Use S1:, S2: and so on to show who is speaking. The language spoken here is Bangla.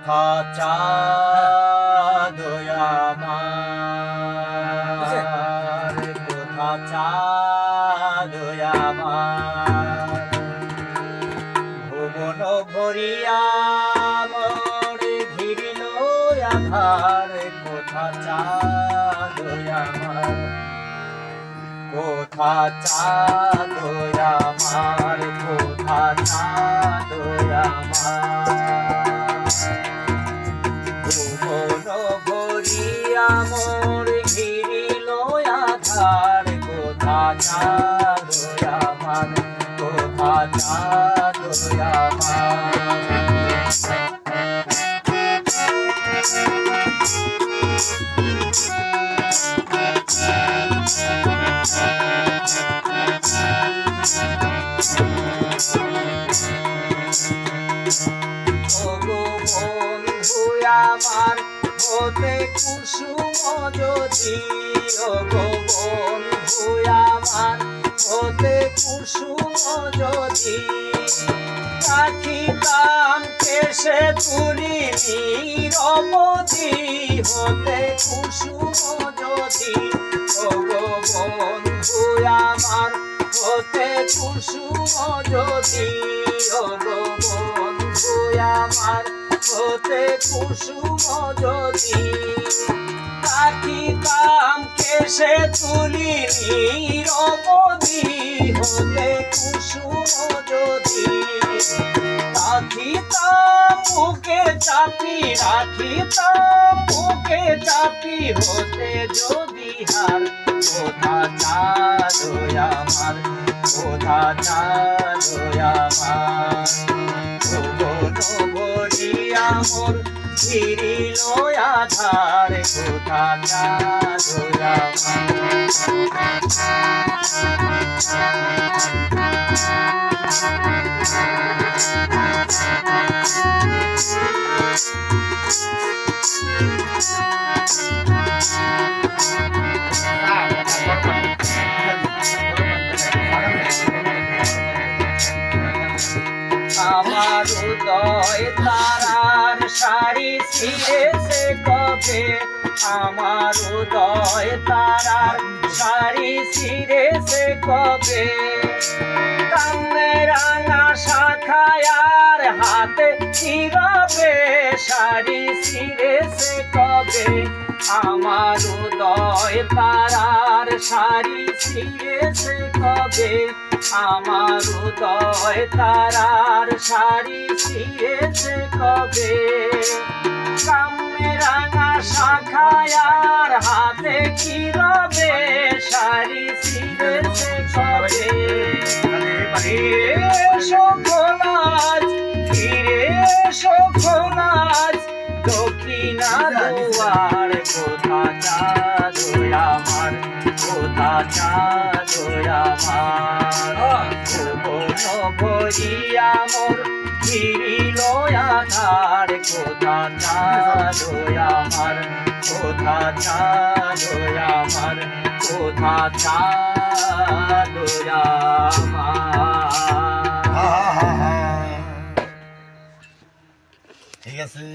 S1: কোথা চাঁদ আমার, কোথা চাঁদ আমার, ভুবন ভরিয়া মোর ঘিরিল আধার, কোথা চাঁদ আমার, কোথা চাঁদ আমার, কোথা চাঁদ আমার, ভুবন ভরিয়া মোর ঘিরিল আধার, কোথা চাঁদ আমার, কোথা চাঁদ আমার। বন্ধু আমার হতে কুসুম যদি, ওগো বন্ধু আমার হতে কুসুম যদি, রাখিতাম কেশে তুলি নিরবধি, হতে কুসুম যদি, ওগো বন্ধু আমার হতে কুসুম যদি, ওগো বন্ধু আমার হতে কুসুম যদি, রাখিতাম কেশে তুলি নিরবধি, হতে কুসুম যদি, রাখিতাম বুকে চাপি, রাখিতাম বুকে চাপি, হতে যদি হার, কোথা চাঁদ আমার, কোথা চাঁদ আমার, ভুবন ভরিয়া মোর ঘিরিল আধার, কোথা চাঁদ আমার উদয় তারার শাড়ি ছিঁড়েছে কবে, আমার উদয় তারার শাড়ি ছিঁড়েছে কবে, কানে রাঙা শাখায়ার হাতে ছিঁড়বে, শাড়ি ছিঁড়েছে কবে, আমার উদয় তারার শাড়ি ছিঁড়েছে কবে, আমার উদয় তারার শাড়ি ছিঁড়েছে কবে, কামে রাঙা শাখায়ার হাতে কি রবে, শাড়ি ছিঁড়েছে কবে, শোকনাজ ফিরে শোকনাজ দক্ষিণা দুয়ার, কোথা চাঁদ আমার, কোথা চাঁদ আমার, ভুবন ভরিয়া মোর ঘিরিল আধার, কোথা চাঁদ আমার, কোথা চাঁদ আমার, কোথা চাঁদ আমার। ঠিক আছে।